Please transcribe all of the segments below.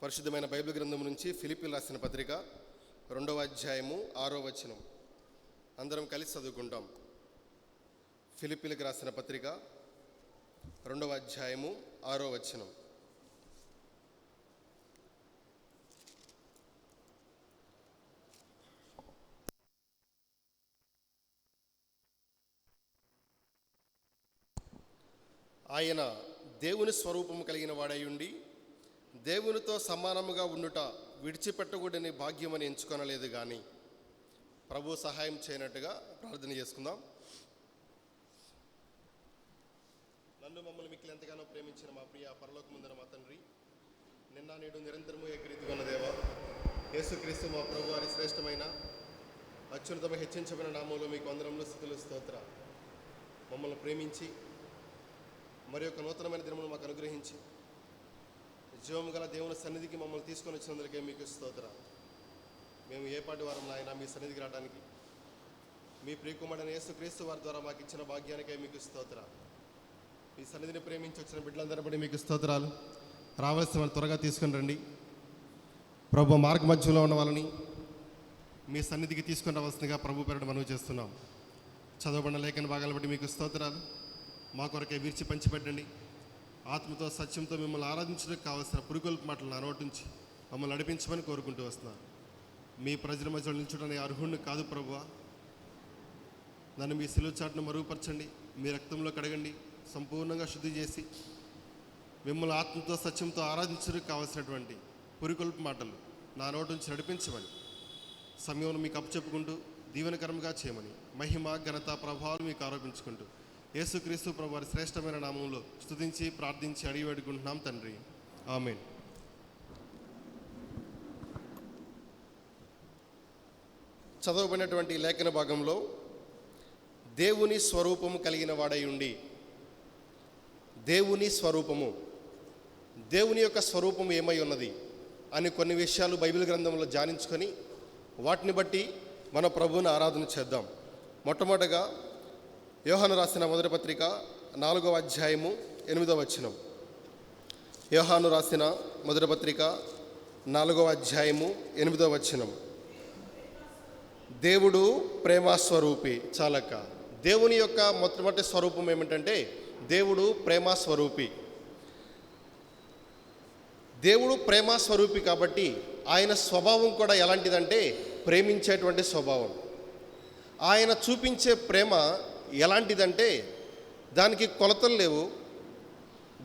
పరిశుద్ధమైన బైబిల్ గ్రంథం నుంచి ఫిలిప్పీలు రాసిన పత్రిక 2వ అధ్యాయము 6వ వచనం అందరం కలిసి చదువుకుంటాం. ఫిలిప్పీలకు రాసిన పత్రిక 2వ అధ్యాయము 6వ వచనం. ఆయన దేవుని స్వరూపము కలిగిన వాడై ఉండి దేవునితో సమానముగా ఉండుట విడిచిపెట్టకూడని భాగ్యమని ఎంచుకొనలేదు కానీ. ప్రభు సహాయం చేయనట్టుగా ప్రార్థన చేసుకుందాం. నన్ను మమ్మల్ని మిక్కిలి ఎంతగానో ప్రేమించిన మా ప్రియ పరలోకమందున మా తండ్రి, నిన్న నేడు నిరంతరము ఏకరీతిగా ఉన్న దేవా, యేసుక్రీస్తు మా ప్రభు వారి శ్రేష్టమైన అత్యున్నతమ హెచ్చించబడిన నామంలో మీకు వందనములు స్తుతులు స్తోత్ర. మమ్మల్ని ప్రేమించి మరి యొక్క నూతనమైన దినమును మాకు అనుగ్రహించి జీవము గల దేవుని సన్నిధికి మమ్మల్ని తీసుకొని వచ్చినందుకే మీకు స్తోత్ర. మేము ఏ పాటి వారం నాయన మీ సన్నిధికి రావడానికి మీ ప్రియకుమారుడైన యేసుక్రీస్తు వారి ద్వారా మాకు ఇచ్చిన భాగ్యానికే మీకు స్తోత్ర. మీ సన్నిధిని ప్రేమించి వచ్చిన బిడ్డలందరూ బట్టి మీకు స్తోత్రాలు. రావాల్సిన వాళ్ళు త్వరగా తీసుకుని రండి. ప్రభు మార్గ మధ్యలో ఉన్న వాళ్ళని మీ సన్నిధికి తీసుకొని రావాల్సిందిగా ప్రభు పేరుట మనవి చేస్తున్నాం. చదవబడిన లేఖన భాగాల బట్టి మీకు స్తోత్రాలు. మా కొరకే విరిచి పంచిపెట్టండి. ఆత్మతో సత్యంతో మిమ్మల్ని ఆరాధించడానికి కావాల్సిన పురుగొల్పు మాటలు నా నోటి నుంచి మమ్మల్ని నడిపించమని కోరుకుంటూ వస్తున్నాను. మీ ప్రజల మధ్యలో నిల్చుడని అర్హుడిని కాదు ప్రభువా. నన్ను మీ సిలువ చాటును మరుగుపరచండి, మీ రక్తంలో కడగండి, సంపూర్ణంగా శుద్ధి చేసి మిమ్మల్ని ఆత్మతో సత్యంతో ఆరాధించడానికి కావాల్సినటువంటి పురుగొల్పు మాటలు నా నోటి నుంచి నడిపించమని సమయంలో మీకు అప్పచెప్పుకుంటూ దీవెనకరంగా చేయమని మహిమ ఘనత ప్రభావాలు మీకు ఆరోపించుకుంటూ యేసుక్రీస్తు ప్రభు వారి శ్రేష్టమైన నామంలో స్తుతించి ప్రార్థించి అడిగి వేడుకుంటున్నాం తండ్రి, ఆమేన్. చదవబడినటువంటి లేఖన భాగంలో దేవుని స్వరూపము కలిగిన వాడై ఉండి, దేవుని స్వరూపము, దేవుని యొక్క స్వరూపము ఏమై ఉన్నది అని కొన్ని విషయాలు బైబిల్ గ్రంథంలో ధ్యానించుకొని వాటిని బట్టి మన ప్రభువుని ఆరాధన చేద్దాం. మొట్టమొదటగా యోహాను రాసిన మొదటి పత్రిక 4వ అధ్యాయము 8వ వచనం. యోహాను రాసిన మొదటి పత్రిక 4వ అధ్యాయము 8వ వచనం. దేవుడు ప్రేమస్వరూపి. చాలక దేవుని యొక్క మొట్టమొదటి స్వరూపం ఏమిటంటే దేవుడు ప్రేమస్వరూపి. దేవుడు ప్రేమస్వరూపి కాబట్టి ఆయన స్వభావం కూడా ఎలాంటిదంటే ప్రేమించేటువంటి స్వభావం. ఆయన చూపించే ప్రేమ ఎలాంటిదంటే దానికి కొలతలు లేవు,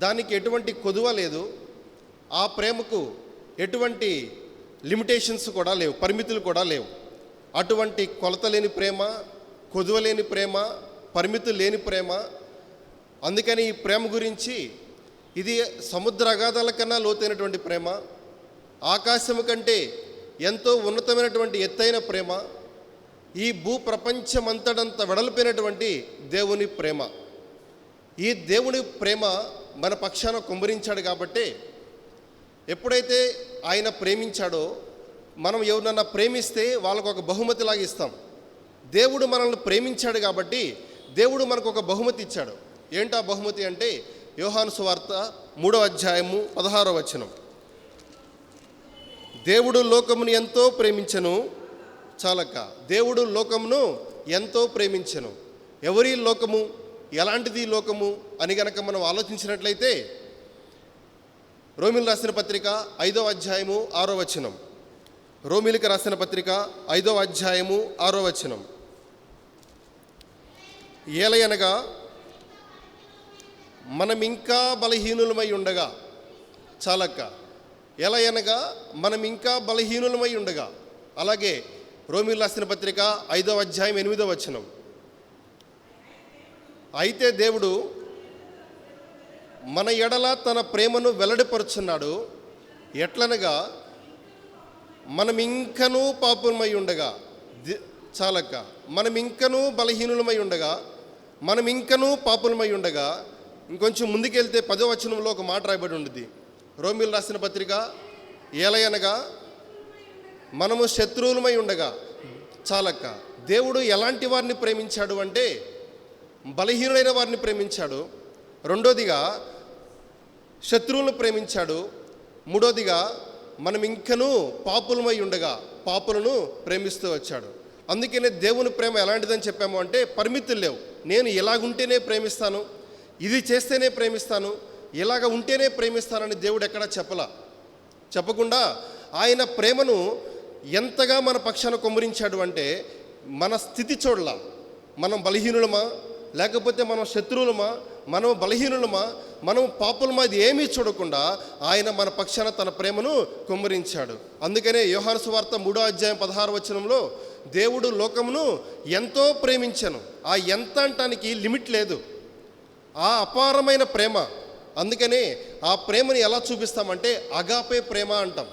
దానికి ఎటువంటి కొదువ లేదు, ఆ ప్రేమకు ఎటువంటి లిమిటేషన్స్ కూడా లేవు, పరిమితులు కూడా లేవు. అటువంటి కొలత లేని ప్రేమ, కొదువ లేని ప్రేమ, పరిమితులు లేని ప్రేమ. అందుకని ఈ ప్రేమ గురించి ఇది సముద్ర అగాధాల కన్నా లోతైనటువంటి ప్రేమ, ఆకాశము కంటే ఎంతో ఉన్నతమైనటువంటి ఎత్తైన ప్రేమ, ఈ భూ ప్రపంచమంతటంత వెడల్పోయినటువంటి దేవుని ప్రేమ. ఈ దేవుని ప్రేమ మన పక్షాన కుమ్మరించాడు కాబట్టి ఎప్పుడైతే ఆయన ప్రేమించాడో మనం ఎవరినన్నా ప్రేమిస్తే వాళ్ళకు ఒక బహుమతిలాగా ఇస్తాం. దేవుడు మనల్ని ప్రేమించాడు కాబట్టి దేవుడు మనకు ఒక బహుమతి ఇచ్చాడు. ఏంటా బహుమతి అంటే యోహాను సువార్త 3వ అధ్యాయము 16వ వచనం. దేవుడు లోకమును ఎంతో ప్రేమించెను. చాలక దేవుడు లోకమును ఎంతో ప్రేమించెను. ఎవరి లోకము, ఎలాంటిది లోకము అని గనక మనం ఆలోచించినట్లయితే రోమిలకు రాసిన పత్రిక 5వ అధ్యాయము 6వ వచనం. రోమిలకు రాసిన పత్రిక 5వ అధ్యాయము 6వ వచనం. ఏలయనగా మనం ఇంకా బలహీనులమై ఉండగా. చాలక ఎలయనగా మనం ఇంకా బలహీనులమై ఉండగా. అలాగే రోమిలకు రాసిన పత్రిక 5వ అధ్యాయం 8వ వచనం. అయితే దేవుడు మన ఎడల తన ప్రేమను వెల్లడిపరుచున్నాడు. ఎట్లనగా మనం ఇంకనూ పాపులమై ఉండగా. చాలక మనం ఇంకనూ బలహీనులమై ఉండగా, మనం ఇంకనూ పాపులమై ఉండగా. ఇంకొంచెం ముందుకెళ్తే 10వ వచనంలో ఒక మాట రాయబడి ఉంటుంది. రోమిలకు రాసిన పత్రిక ఏలయనగా మనము శత్రువులమై ఉండగా. చాలక దేవుడు ఎలాంటి వారిని ప్రేమించాడు అంటే బలహీనులైన వారిని ప్రేమించాడు. రెండోదిగా శత్రువులను ప్రేమించాడు. మూడోదిగా మనం ఇంకనూ పాపులమై ఉండగా పాపులను ప్రేమిస్తూ వచ్చాడు. అందుకనే దేవుని ప్రేమ ఎలాంటిదని చెప్పాము అంటే పరిమితులు లేవు. నేను ఇలాగుంటేనే ప్రేమిస్తాను, ఇది చేస్తేనే ప్రేమిస్తాను, ఇలాగ ఉంటేనే ప్రేమిస్తానని దేవుడు ఎక్కడా చెప్పకుండా ఆయన ప్రేమను ఎంతగా మన పక్షాన కుమ్మరించాడు అంటే, మన స్థితి చూడలా, మనం బలహీనులమా లేకపోతే మనం శత్రువులమా, మనం బలహీనులమా, మనం పాపులమా, అది ఏమీ చూడకుండా ఆయన మన పక్షాన తన ప్రేమను కుమ్మరించాడు. అందుకనే యోహాను సువార్త 3:16 దేవుడు లోకమును ఎంతో ప్రేమించెను. ఆ ఎంత అంటానికి లిమిట్ లేదు, ఆ అపారమైన ప్రేమ. అందుకనే ఆ ప్రేమని ఎలా చూపిస్తామంటే అగాపే ప్రేమ అంటాం.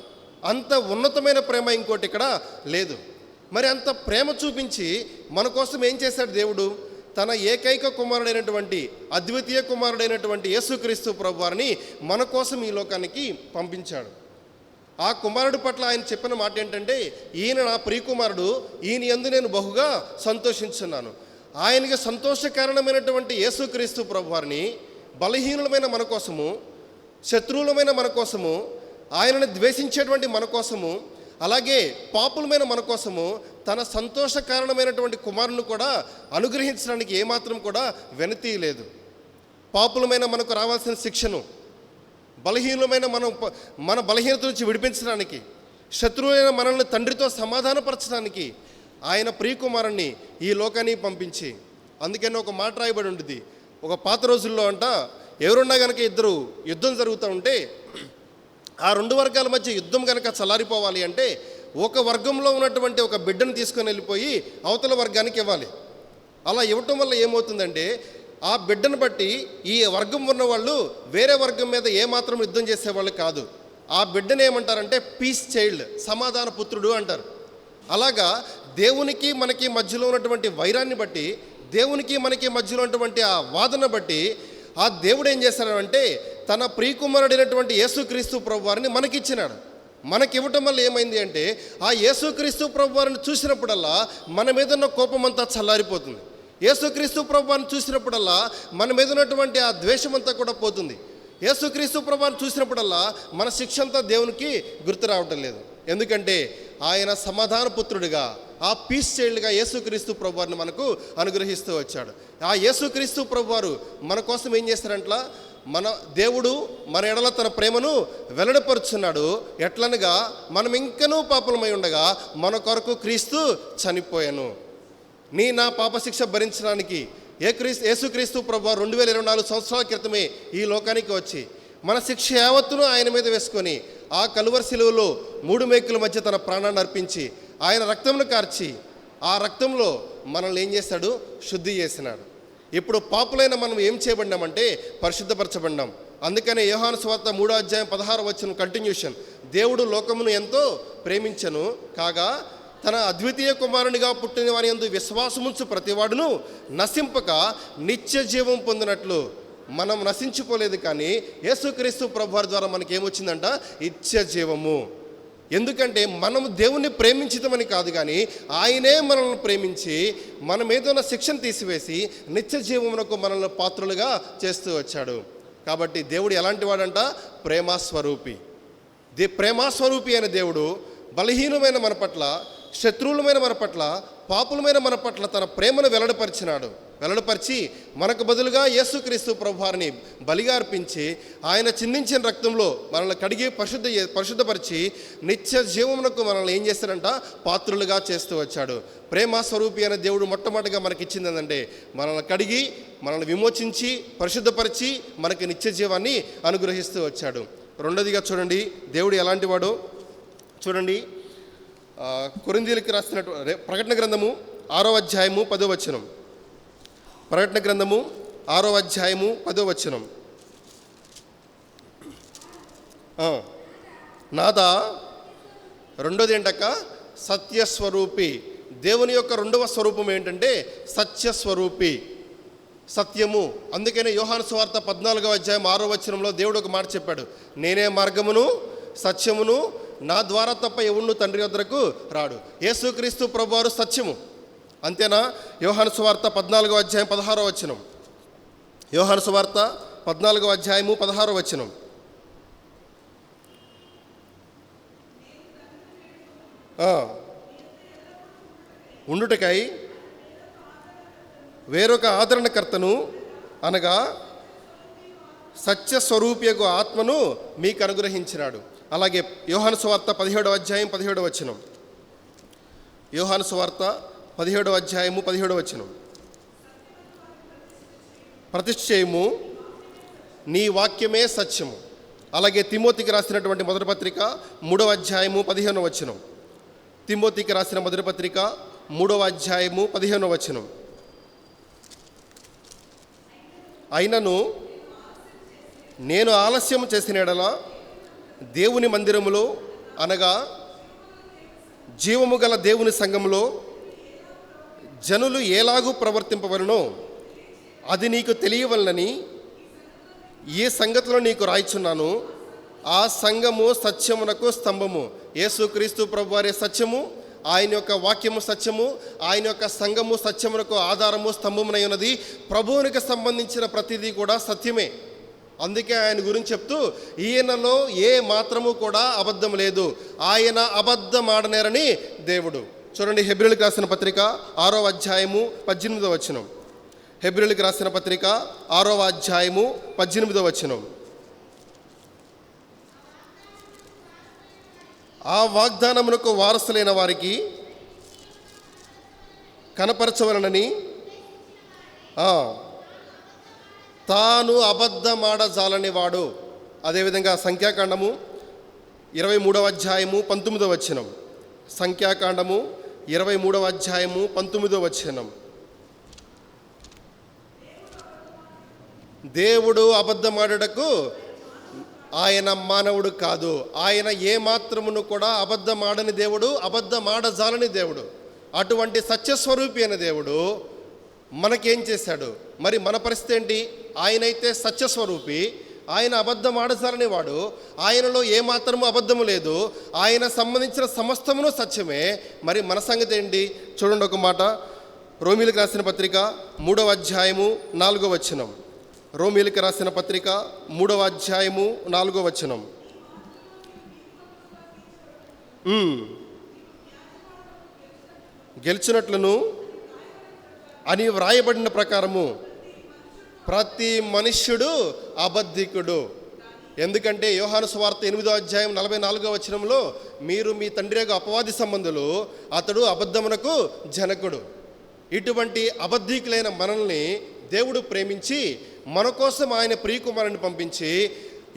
అంత ఉన్నతమైన ప్రేమ ఇంకోటి ఇక్కడ లేదు. మరి అంత ప్రేమ చూపించి మన కోసం ఏం చేశాడు దేవుడు? తన ఏకైక కుమారుడైనటువంటి అద్వితీయ కుమారుడైనటువంటి యేసుక్రీస్తు ప్రభువారిని మన కోసం ఈ లోకానికి పంపించాడు. ఆ కుమారుడు పట్ల ఆయన చెప్పిన మాట ఏంటంటే, ఈయన నా ప్రియకుమారుడు, ఈయన యందు నేను బహుగా సంతోషించున్నాను. ఆయనకి సంతోష కారణమైనటువంటి యేసుక్రీస్తు ప్రభువారిని బలహీనులమైన మన కోసము, శత్రువులమైన మన కోసము, ఆయనను ద్వేషించేటువంటి మన కోసము, అలాగే పాపులమైన మన కోసము తన సంతోష కారణమైనటువంటి కుమారుని కూడా అనుగ్రహించడానికి ఏమాత్రం కూడా వెనతీయలేదు. పాపులమైన మనకు రావాల్సిన శిక్షను, బలహీనమైన మన బలహీనత నుంచి విడిపించడానికి, శత్రువులైన మనల్ని తండ్రితో సమాధానపరచడానికి ఆయన ప్రియకుమారుణ్ణి ఈ లోకానికి పంపించి, అందుకని ఒక మాట రాయబడి ఉంటుంది. ఒక పాత రోజుల్లో ఎవరున్నా కనుక ఇద్దరు యుద్ధం జరుగుతూ ఉంటే ఆ రెండు వర్గాల మధ్య యుద్ధం కనుక చల్లారిపోవాలి అంటే ఒక వర్గంలో ఉన్నటువంటి ఒక బిడ్డను తీసుకొని వెళ్ళిపోయి అవతల వర్గానికి ఇవ్వాలి. అలా ఇవ్వటం వల్ల ఏమవుతుందంటే ఆ బిడ్డను బట్టి ఈ వర్గం ఉన్న వాళ్ళు వేరే వర్గం మీద ఏమాత్రం యుద్ధం చేసేవాళ్ళు కాదు. ఆ బిడ్డను ఏమంటారంటే పీస్ చైల్డ్, సమాధాన పుత్రుడు అంటారు. అలాగా దేవునికి మనకి మధ్యలో ఉన్నటువంటి వైరాన్ని బట్టి, దేవునికి మనకి మధ్యలో ఉన్నటువంటి ఆ వాదన బట్టి ఆ దేవుడు ఏం చేశాడంటే తన ప్రియకుమారుడైనటువంటి యేసుక్రీస్తు ప్రభువారిని మనకిచ్చినాడు. మనకివ్వటం వల్ల ఏమైంది అంటే ఆ యేసుక్రీస్తు ప్రభువారిని చూసినప్పుడల్లా మన మీద ఉన్న కోపమంతా చల్లారిపోతుంది. యేసుక్రీస్తు ప్రభువారిని చూసినప్పుడల్లా మన మీద ఉన్నటువంటి ఆ ద్వేషమంతా కూడా పోతుంది. యేసుక్రీస్తు ప్రభువారిని చూసినప్పుడల్లా మన శిక్ష అంతా దేవునికి గుర్తు రావటం లేదు. ఎందుకంటే ఆయన సమాధాన పుత్రుడిగా, ఆ పీస్ చైల్డ్గా యేసుక్రీస్తు ప్రభువారిని మనకు అనుగ్రహిస్తూ వచ్చాడు. ఆ యేసుక్రీస్తు ప్రభువారు మన కోసం ఏం చేస్తారంట్లా, మన దేవుడు మన ఎడల తన ప్రేమను వెల్లడిపరుచున్నాడు. ఎట్లనగా మనం ఇంకనూ పాపులమై ఉండగా మన కొరకు క్రీస్తు చనిపోయాను. నా పాపశిక్ష భరించడానికి యేసుక్రీస్తు ప్రభువారు 2024 సంవత్సరాల క్రితమే ఈ లోకానికి వచ్చి మన శిక్ష యావత్తును ఆయన మీద వేసుకొని ఆ కలువరి శిలువలో 3 మేకుల మధ్య తన ప్రాణాన్ని అర్పించి ఆయన రక్తంను కార్చి ఆ రక్తంలో మనల్ని ఏం చేశాడు? శుద్ధి చేసినాడు. ఇప్పుడు పాపులైన మనం ఏం చేయబడినామంటే పరిశుద్ధపరచబడినాం. అందుకనే యోహాను సువార్త 3:16 కంటిన్యూషన్, దేవుడు లోకమును ఎంతో ప్రేమించెను కాగా తన అద్వితీయ కుమారునిగా పుట్టిన వారి యందు విశ్వాసముంచు ప్రతివాడును నశింపక నిత్య జీవం పొందినట్లు. మనం నశించిపోలేదు, కానీ యేసుక్రీస్తు ప్రభువారి ద్వారా మనకి ఏమొచ్చిందంట? నిత్య జీవము. ఎందుకంటే మనం దేవుణ్ణి ప్రేమించమని కాదు, కానీ ఆయనే మనల్ని ప్రేమించి మన మీద ఉన్న శిక్షను తీసివేసి నిత్య జీవమునకు మనల్ని పాత్రులుగా చేస్తూ వచ్చాడు. కాబట్టి దేవుడు ఎలాంటి వాడంట? ప్రేమాస్వరూపి. ప్రేమాస్వరూపి అయిన దేవుడు బలహీనమైన మన పట్ల, శత్రువులమైన మన పట్ల, పాపులమైన మన పట్ల తన ప్రేమను వెల్లడిపరిచి మనకు బదులుగా యేసుక్రీస్తు ప్రభువారిని బలిగా అర్పించి ఆయన చిందించిన రక్తంలో మనల్ని కడిగి పరిశుద్ధపరిచి నిత్య జీవమునకు మనల్ని ఏం చేస్తాడంట? పాత్రులుగా చేస్తూ వచ్చాడు. ప్రేమస్వరూపి అనే దేవుడు మొట్టమొదటిగా మనకి ఇచ్చింది ఏంటంటే మనల్ని కడిగి మనల్ని విమోచించి పరిశుద్ధపరిచి మనకి నిత్య జీవాన్ని అనుగ్రహిస్తూ వచ్చాడు. రెండోదిగా చూడండి దేవుడు ఎలాంటి వాడో చూడండి. కొరింథీయులకు రాసినట్టు ప్రకటన గ్రంథము 6:10. ప్రకటన గ్రంథము 6:10. నాదా రెండోది ఏంటక్క? సత్యస్వరూపి. దేవుని యొక్క రెండవ స్వరూపం ఏంటంటే సత్యస్వరూపి, సత్యము. అందుకనే యోహాను సువార్త 14:6 దేవుడు ఒక మాట చెప్పాడు, నేనే మార్గమును సత్యమును, నా ద్వారా తప్ప ఎవడు తండ్రి వద్దకు రాడు. యేసుక్రీస్తు ప్రభువారు సత్యము. అంతేనా? యోహాను సువార్త 14:16. యోహాను సువార్త 14:16. ఉండుటకై వేరొక ఆదరణకర్తను అనగా సత్యస్వరూపియగు ఆత్మను మీకు అనుగ్రహించినాడు. అలాగే యోహాను సువార్త 17వ అధ్యాయం 17వ వచనం. యోహాను సువార్త 17వ అధ్యాయము 17వ వచనం. ప్రతిష్ఠ చేయము, నీ వాక్యమే సత్యము. అలాగే తిమోతికి రాసినటువంటి మొదటి పత్రిక 3వ అధ్యాయము 15వ వచనం. తిమోతికి రాసిన మొదటి పత్రిక 3వ అధ్యాయము 15వ వచనం. అయినను నేను ఆలస్యం చేసిన ఎడల దేవుని మందిరములో అనగా జీవము గల దేవుని సంఘములో జనులు ఎలాగూ ప్రవర్తింపవలనో అది నీకు తెలియవలనని ఈ సంగతిలో నీకు రాయిచున్నాను. ఆ సంఘము సత్యమునకు స్తంభము. యేసుక్రీస్తు ప్రభువారే సత్యము, ఆయన యొక్క వాక్యము సత్యము, ఆయన యొక్క సంఘము సత్యమునకు ఆధారము స్తంభమునై ఉన్నది. ప్రభువునికి సంబంధించిన ప్రతిదీ కూడా సత్యమే. అందుకే ఆయన గురించి చెప్తూ ఈయనలో ఏ మాత్రము కూడా అబద్ధం లేదు, ఆయన అబద్ధమాడనేరని దేవుడు. చూడండి, హెబ్రీయులకు రాసిన పత్రిక 6వ అధ్యాయము 18వ వచనం. హెబ్రీయులకు రాసిన పత్రిక 6వ అధ్యాయము 18వ వచనం. ఆ వాగ్దానమునకు వారసులైన వారికి కనపరచవలనని తాను అబద్ధమాడజాలని వాడు. అదేవిధంగా సంఖ్యాకాండము 23వ అధ్యాయము 19వ వచనం. సంఖ్యాకాండము 23వ అధ్యాయము 19వ వచనం. దేవుడు అబద్ధమాడుటకు ఆయన మానవుడు కాదు. ఆయన ఏ మాత్రమును కూడా అబద్ధమాడని దేవుడు, అబద్ధమాడజాలని దేవుడు. అటువంటి సత్యస్వరూపి అయిన దేవుడు మనకేం చేశాడు? మరి మన పరిస్థితి ఏంటి? ఆయనైతే సత్యస్వరూపి, ఆయన అబద్ధం ఆడజాలని వాడు, ఆయనలో ఏమాత్రము అబద్ధము లేదు, ఆయన సంబంధించిన సమస్తమును సత్యమే. మరి మన సంగతి ఏంటి? చూడండి ఒక మాట, రోమీలకు రాసిన పత్రిక 3వ అధ్యాయము 4వ వచనం. రోమీలకు రాసిన పత్రిక 3వ అధ్యాయము 4వ వచనం. గెలిచినట్లును అని వ్రాయబడిన ప్రకారము ప్రతి మనుష్యుడు అబద్ధికుడు. ఎందుకంటే యోహాను సువార్త 8వ అధ్యాయం 44వ వచనంలో మీరు మీ తండ్రి యొక్క అపవాది సంబంధులు, అతడు అబద్ధమునకు జనకుడు. ఇటువంటి అబద్ధికులైన మనల్ని దేవుడు ప్రేమించి మన కోసం ఆయన ప్రియకుమారుని పంపించి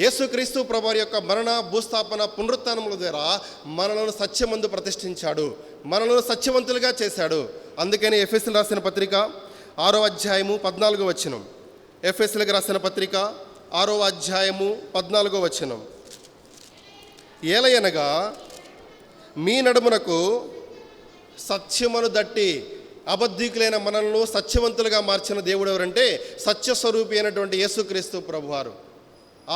యేసుక్రీస్తు ప్రభువారి యొక్క మరణ, భూస్థాపన, పునరుత్థానముల ద్వారా మనలను సత్యమందు ప్రతిష్ఠించాడు, మనలను సత్యవంతులుగా చేశాడు. అందుకని ఎఫెసీయులకు రాసిన పత్రిక 6వ అధ్యాయము 14వ వచనం. ఎఫెసీయులకు రాసిన పత్రిక 6వ అధ్యాయము 14వ వచనం. ఏలయనగా మీ నడుమునకు సత్యమును దట్టి అబద్ధికులైన మనల్ని సత్యవంతులుగా మార్చిన దేవుడు ఎవరంటే సత్యస్వరూపి అయినటువంటి యేసుక్రీస్తు ప్రభువారు.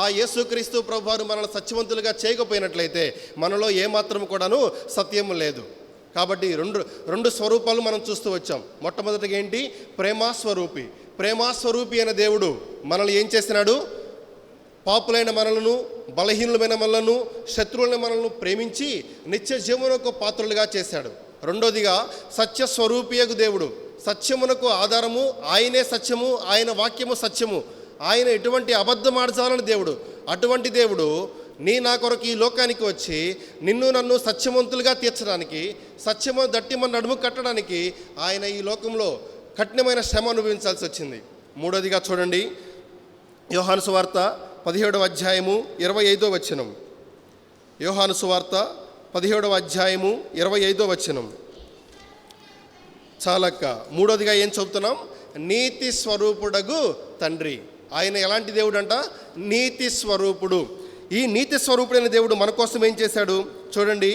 ఆ యేసుక్రీస్తు ప్రభువారు మనల్ని సత్యవంతులుగా చేయకపోయినట్లయితే మనలో ఏమాత్రం కూడాను సత్యము లేదు. కాబట్టి రెండు స్వరూపాలు మనం చూస్తూ వచ్చాం. మొట్టమొదటిగా ఏంటి? ప్రేమాస్వరూపి. ప్రేమాస్వరూపి అయిన దేవుడు మనల్ని ఏం చేసినాడు? పాపులైన మనలను, బలహీనులమైన మనలను, శత్రువులైన మనలను ప్రేమించి నిత్య జీవనకు పాత్రలుగా చేశాడు. రెండోదిగా సత్యస్వరూపియగు దేవుడు, సత్యమునకు ఆధారము ఆయనే సత్యము, ఆయన వాక్యము సత్యము, ఆయన ఎటువంటి అబద్ధం ఆడజాలని దేవుడు. అటువంటి దేవుడు నా కొరకు ఈ లోకానికి వచ్చి నిన్ను నన్ను సత్యవంతులుగా తీర్చడానికి, సత్యము దట్టి మన నడుము కట్టడానికి ఆయన ఈ లోకంలో కఠినమైన శ్రమ అనుభవించాల్సి వచ్చింది. మూడోదిగా చూడండి, యోహాను సువార్త 17వ అధ్యాయము 25వ వచనం. యోహాను సువార్త 17వ అధ్యాయము 25వ వచనం. చాలక్క మూడోదిగా ఏం చెబుతున్నాం? నీతి స్వరూపుడగు తండ్రి. ఆయన ఎలాంటి దేవుడు అంట? నీతి స్వరూపుడు. ఈ నీతి స్వరూపుడైన దేవుడు మన కోసం ఏం చేశాడు? చూడండి,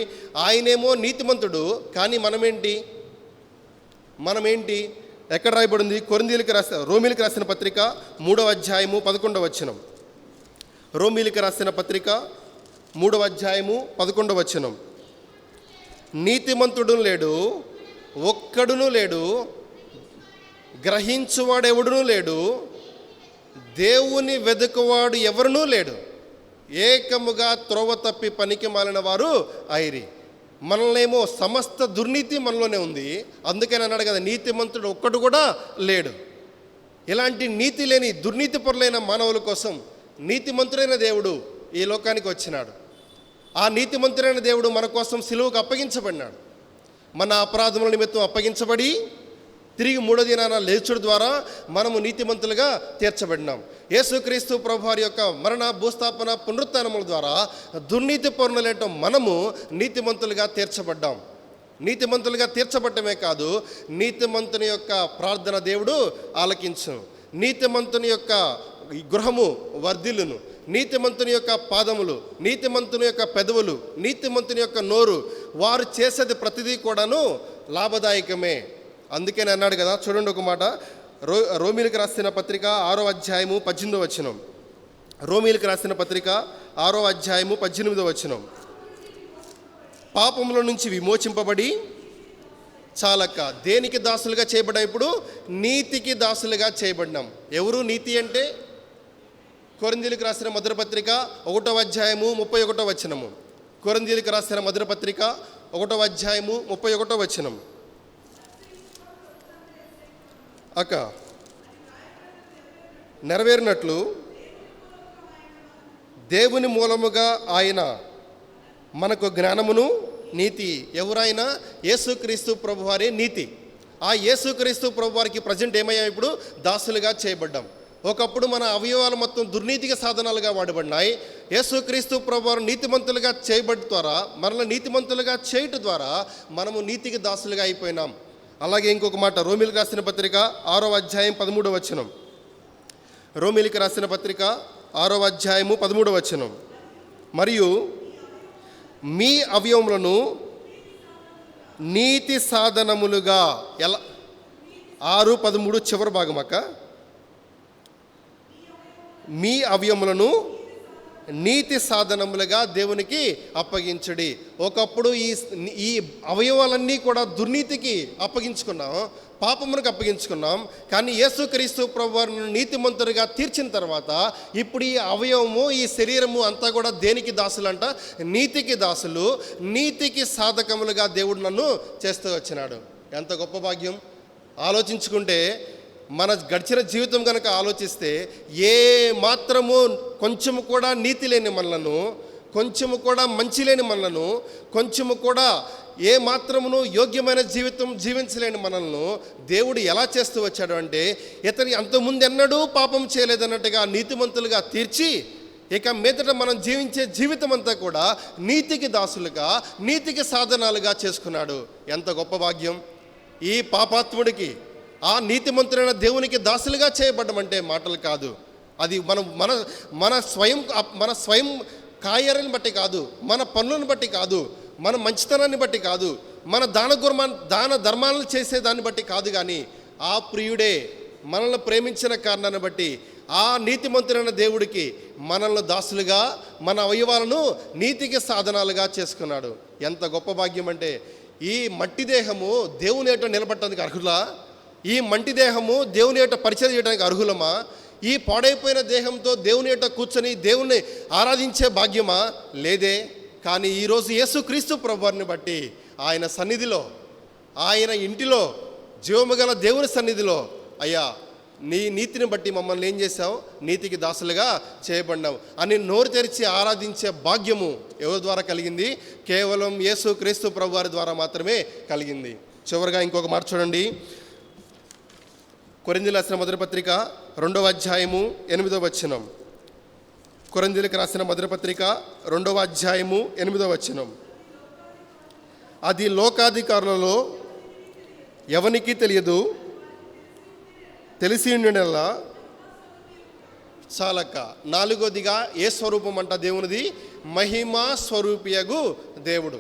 ఆయనేమో నీతిమంతుడు, కానీ మనమేంటి? ఎక్కడ రాయబడింది? రోమీలకు రాసిన పత్రిక 3వ అధ్యాయము 11వ వచనం. రోమీలకు రాసిన పత్రిక 3వ అధ్యాయము 11వ వచనం. నీతిమంతుడు లేడు, ఒక్కడును లేడు, గ్రహించువాడెవడునూ లేడు, దేవుని వెదుకువాడు ఎవరునూ లేడు, ఏకముగా త్రోవ తప్పి పనికి మాలిన వారు ఐరి. మనల్నేమో సమస్త దుర్నీతి మనలోనే ఉంది. అందుకని అన్నాడు కదా, నీతిమంతుడు ఒక్కడు కూడా లేడు. ఇలాంటి నీతి లేని దుర్నీతి పరులైన మానవుల కోసం నీతిమంతుడైన దేవుడు ఈ లోకానికి వచ్చినాడు. ఆ నీతిమంతుడైన దేవుడు మన కోసం సిలువకు అప్పగించబడినాడు. మన అపరాధముల నిమిత్తం అప్పగించబడి తిరిగి 3వ దినాన లేచుడు ద్వారా మనము నీతిమంతులుగా తీర్చబడినాం. యేసుక్రీస్తు ప్రభువారి యొక్క మరణ, భూస్థాపన, పునరుత్థానముల ద్వారా దుర్నీతి పరులైన మనము నీతిమంతులుగా తీర్చబడ్డాం. నీతిమంతులుగా తీర్చబడటమే కాదు, నీతిమంతుని యొక్క ప్రార్థన దేవుడు ఆలకించును. నీతిమంతుని యొక్క గృహము వర్ధిల్లును. నీతిమంతుని యొక్క పాదములు, నీతిమంతుని యొక్క పెదవులు, నీతిమంతుని యొక్క నోరు, వారు చేసేది ప్రతిదీ కూడాను లాభదాయకమే. అందుకని అన్నాడు కదా, చూడండి ఒక మాట, రోమీలకు రాసిన పత్రిక 6వ అధ్యాయము 18వ వచనం. రోమీలకు రాసిన పత్రిక 6వ అధ్యాయము 18వ వచనం. పాపముల నుంచి విమోచింపబడి చాలక దేనికి దాసులుగా చేయబడ్డాం? ఇప్పుడు నీతికి దాసులుగా చేయబడినాం. ఎవరు నీతి అంటే? కొరింథీయులకు రాసిన మొదటి పత్రిక 1వ అధ్యాయము 31వ వచనము. కొరింథీయులకు రాసిన మొదటి పత్రిక 1వ అధ్యాయము 31వ వచనం. అక్క నెరవేరినట్లు దేవుని మూలముగా ఆయన మనకు జ్ఞానమును, నీతి. ఎవరైనా? యేసుక్రీస్తు ప్రభువారే నీతి. ఆ యేసుక్రీస్తు ప్రభువారికి ప్రజెంట్ ఏమయ్యాం? ఇప్పుడు దాసులుగా చేయబడ్డాం. ఒకప్పుడు మన అవయవాలు మొత్తం దుర్నీతికి సాధనాలుగా వాడబడినాయి. యేసుక్రీస్తు ప్రభువారు నీతిమంతులుగా చేయబడి ద్వారా, మనల్ని నీతిమంతులుగా చేయటం ద్వారా మనము నీతికి దాసులుగా అయిపోయినాం. అలాగే ఇంకొక మాట, రోమీలకు రాసిన పత్రిక 6వ అధ్యాయం 13వ వచనం. రోమీలకు రాసిన పత్రిక 6వ అధ్యాయము 13వ వచనం. మరియు మీ అవయవములను నీతి సాధనములుగా, ఎలా? 6:13 చివరి భాగం అక్క. మీ అవయవములను నీతి సాధనములుగా దేవునికి అప్పగించడి. ఒకప్పుడు ఈ అవయవాలన్నీ కూడా దుర్నీతికి అప్పగించుకున్నాం, పాపమునకు అప్పగించుకున్నాం. కానీ యేసుక్రీస్తు ప్రభువారిని నీతిమంతులుగా తీర్చిన తర్వాత ఇప్పుడు ఈ అవయవము, ఈ శరీరము అంతా కూడా దేనికి దాసులంట? నీతికి దాసులు. నీతికి సాధకములుగా దేవుడు నన్ను చేస్తూ వచ్చినాడు. ఎంత గొప్ప భాగ్యం! ఆలోచించుకుంటే, మన గడిచిన జీవితం కనుక ఆలోచిస్తే, ఏ మాత్రము కొంచెము కూడా నీతి లేని మనలను, కొంచెము కూడా మంచి లేని మనలను, కొంచెము కూడా ఏ మాత్రమును యోగ్యమైన జీవితం జీవించలేని మనల్ని దేవుడు ఎలా చేస్తూ వచ్చాడు అంటే, ఇతని అంతకుముందు ఎన్నడూ పాపం చేయలేదన్నట్టుగా నీతిమంతులుగా తీర్చి, ఇక మీదట మనం జీవించే జీవితం అంతా కూడా నీతికి దాసులుగా, నీతికి సాధనాలుగా చేసుకున్నాడు. ఎంత గొప్ప భాగ్యం! ఈ పాపాత్ముడికి ఆ నీతిమంతుడైన దేవునికి దాసులుగా చేయబడ్డమంటే మాటలు కాదు. అది మన స్వయం కార్యాలను బట్టి కాదు, మన పనులను బట్టి కాదు, మన మంచితనాన్ని బట్టి కాదు, మన దాన ధర్మాలను చేసేదాన్ని బట్టి కాదు. కానీ ఆ ప్రియుడే మనల్ని ప్రేమించిన కారణాన్ని బట్టి ఆ నీతిమంతుడైన దేవుడికి మనల్ని దాసులుగా, మన అవయవాలను నీతికి సాధనాలుగా చేసుకున్నాడు. ఎంత గొప్ప భాగ్యం అంటే, ఈ మట్టి దేహము దేవుని ఎదుట నిలబడటానికి అర్హులా? ఈ మంటి దేహము దేవుని ఎదుట పరిచయం చేయడానికి అర్హులమా? ఈ పాడైపోయిన దేహంతో దేవుని ఎదుట కూర్చొని దేవుణ్ణి ఆరాధించే భాగ్యమా? లేదే. కానీ ఈరోజు యేసుక్రీస్తు ప్రభువారిని బట్టి ఆయన సన్నిధిలో, ఆయన ఇంటిలో, జీవము గల దేవుని సన్నిధిలో, అయ్యా నీ నీతిని బట్టి మమ్మల్ని ఏం చేశావు? నీతికి దాసులుగా చేయబడినావు అని నోరు తెరిచి ఆరాధించే భాగ్యము ఎవరి ద్వారా కలిగింది? కేవలం యేసుక్రీస్తు ప్రభువారి ద్వారా మాత్రమే కలిగింది. చివరిగా ఇంకొక మాట చూడండి, కొరింథీయులకు రాసిన మొదటి పత్రిక 2వ అధ్యాయము 8వ వచనం. కొరింథీయులకు రాసిన మొదటి పత్రిక 2వ అధ్యాయము 8వ వచనం. అది లోకాధికారులలో ఎవనికి తెలియదు, తెలిసి ఉండేలా చాలక. 4వదిగా ఏ స్వరూపం అంట దేవునిది? మహిమా స్వరూపియగు దేవుడు.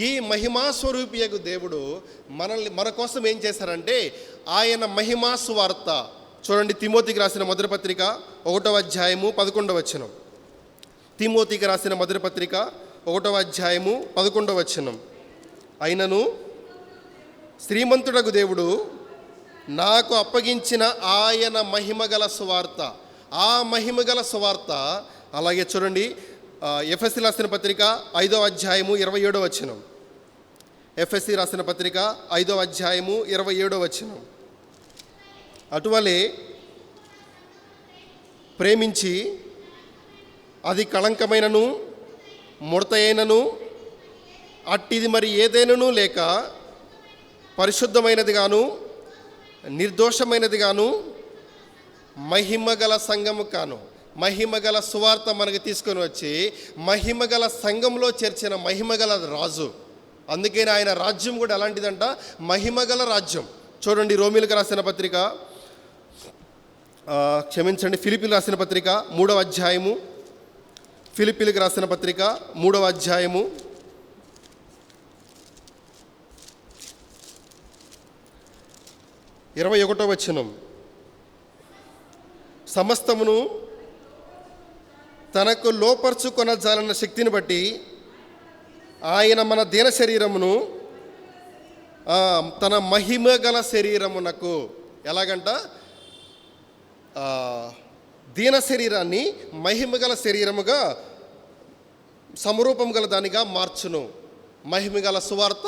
ఈ మహిమా స్వరూపియగు దేవుడు మన కోసం ఏం చేశారంటే, ఆయన మహిమా సువార్త. చూడండి, తిమోతికి రాసిన మొదటి పత్రిక 1వ అధ్యాయము 11వ వచనం. తిమోతికి రాసిన మొదటి పత్రిక 1వ అధ్యాయము 11వ వచనం. అయినను శ్రీమంతుడగు దేవుడు నాకు అప్పగించిన ఆయన మహిమగల సువార్త, ఆ మహిమగల సువార్త. అలాగే చూడండి, ఎఫెసీయులకు రాసిన పత్రిక 5వ అధ్యాయము 27వ వచనం. ఎఫ్ఎస్సి రాసిన పత్రిక 5వ అధ్యాయము 27వ వచనం. అటువలే ప్రేమించి అది కళంకమైనను ముడతయైనను అట్టిది మరి ఏదైనను లేక పరిశుద్ధమైనది గాను నిర్దోషమైనది గాను మహిమగల సంఘము కాను. మహిమగల సువార్త మనకు తీసుకొని వచ్చి మహిమగల సంఘంలో చేర్చిన మహిమగల రాజు. అందుకని ఆయన రాజ్యం కూడా ఎలాంటిదంట? మహిమగల రాజ్యం. చూడండి, రోమీలకు రాసిన పత్రిక ఫిలిప్పీలకు రాసిన పత్రిక 3వ అధ్యాయము, ఫిలిప్పీలకు రాసిన పత్రిక 3వ అధ్యాయము 21వ వచనం. సమస్తమును తనకు లోపర్చుకొనజాలన్న శక్తిని బట్టి ఆయన మన దీన శరీరమును తన మహిమగల శరీరమునకు, ఎలాగంట? దీన శరీరాన్ని మహిమగల శరీరముగా సమరూపం గల దానిగా మార్చును. మహిమగల సువార్త,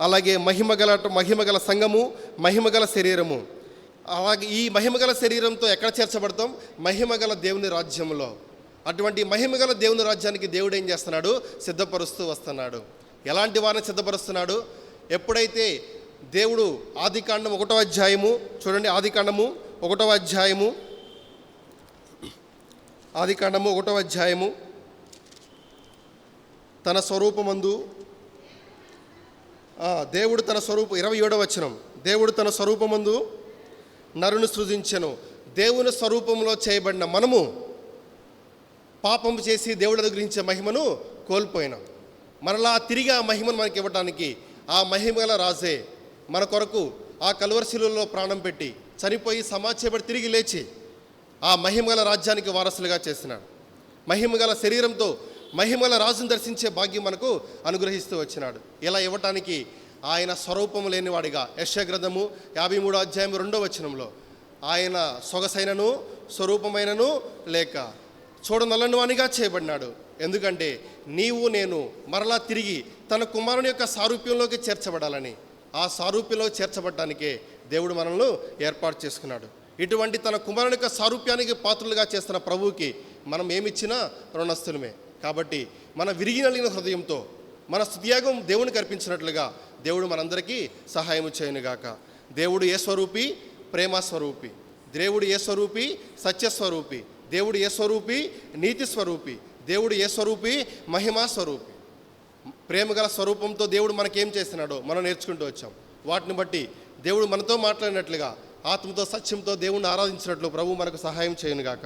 అలాగే మహిమగల సంఘము, మహిమగల శరీరము. అలాగే ఈ మహిమగల శరీరంతో ఎక్కడ చేర్చబడతాం? మహిమగల దేవుని రాజ్యంలో. అటువంటి మహిమగల దేవుని రాజ్యానికి దేవుడు ఏం చేస్తున్నాడు? సిద్ధపరుస్తూ వస్తున్నాడు. ఎలాంటి వారిని సిద్ధపరుస్తున్నాడు? ఎప్పుడైతే దేవుడు ఆదికాండం 1వ అధ్యాయము చూడండి, ఆదికాండము 1వ అధ్యాయము తన స్వరూపమందు దేవుడు తన 27వ వచనం. దేవుడు తన స్వరూపమందు నరుని సృజించెను. దేవుని స్వరూపంలో చేయబడిన మనము పాపం చేసి దేవుడు అనుగ్రహించే మహిమను కోల్పోయినాం. మరలా తిరిగి ఆ మహిమను మనకి ఇవ్వటానికి ఆ మహిమగల రాజే మన కొరకు ఆ కల్వరి శిలువలో ప్రాణం పెట్టి చనిపోయి సమాజపడి తిరిగి లేచి ఆ మహిమగల రాజ్యానికి వారసులుగా చేసినాడు. మహిమగల శరీరంతో మహిమగల రాజును దర్శించే భాగ్యం మనకు అనుగ్రహిస్తూ వచ్చినాడు. ఇలా ఇవ్వటానికి ఆయన స్వరూపము లేనివాడిగా యెషయా గ్రంథము 53వ అధ్యాయం 2వ వచనంలో ఆయన సొగసైనను స్వరూపమైనను లేక చూడనల్లని వానిగా చేయబడినాడు. ఎందుకంటే నీవు నేను మరలా తిరిగి తన కుమారుని యొక్క సారూప్యంలోకి చేర్చబడాలని, ఆ సారూప్యంలో చేర్చబడటానికే దేవుడు మనల్ని ఏర్పాటు చేసుకున్నాడు. ఇటువంటి తన కుమారుని యొక్క సారూప్యానికి పాత్రలుగా చేస్తున్న ప్రభువుకి మనం ఏమిచ్చినా రుణస్థులమే. కాబట్టి మన విరిగినలిగిన హృదయంతో మన స్తుతియాగం దేవునికి అర్పించినట్లుగా దేవుడు మనందరికీ సహాయం చేయనుగాక. దేవుడు ఏ స్వరూపి? ప్రేమ స్వరూపి. దేవుడు ఏ స్వరూపి? సత్యస్వరూపి. దేవుడు ఏ స్వరూపి? నీతి స్వరూపి. దేవుడు ఏ స్వరూపి? మహిమా స్వరూపి. ప్రేమగల స్వరూపంతో దేవుడు మనకేం చేస్తున్నాడో మనం నేర్చుకుంటూ వచ్చాం. వాటిని బట్టి దేవుడు మనతో మాట్లాడినట్లుగా ఆత్మతో సత్యంతో దేవుణ్ణి ఆరాధించినట్లు ప్రభు మనకు సహాయం చేయనుగాక.